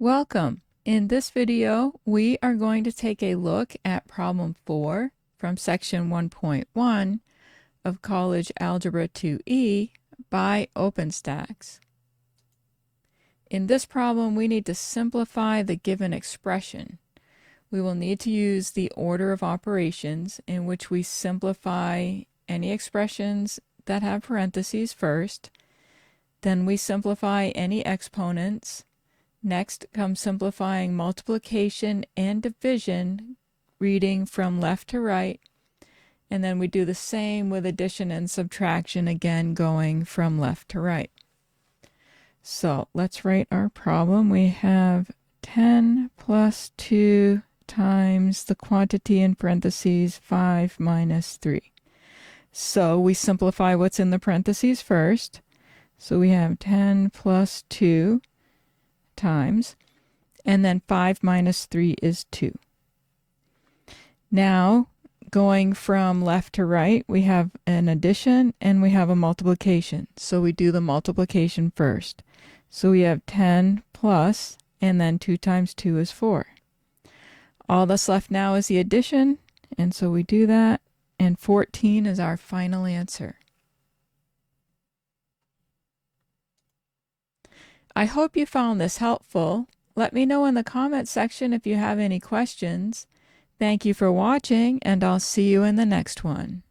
Welcome. In this video, we are going to take a look at problem 4 from section 1.1 of College Algebra 2E by OpenStax. In this problem, we need to simplify the given expression. We will need to use the order of operations in which we simplify any expressions that have parentheses first. Then we simplify any exponents. Next comes simplifying multiplication and division, reading from left to right. And then we do the same with addition and subtraction, again going from left to right. So let's write our problem. We have 10 plus 2 times the quantity in parentheses 5 minus 3. So we simplify what's in the parentheses first. So we have 10 plus 2 times, and then 5 minus 3 is 2. Now, going from left to right, we have an addition and we have a multiplication. So we do the multiplication first. So we have 10 plus, and then 2 times 2 is 4. All that's left now is the addition, and so we do that, and 14 is our final answer. I hope you found this helpful. Let me know in the comments section if you have any questions. Thank you for watching, and I'll see you in the next one.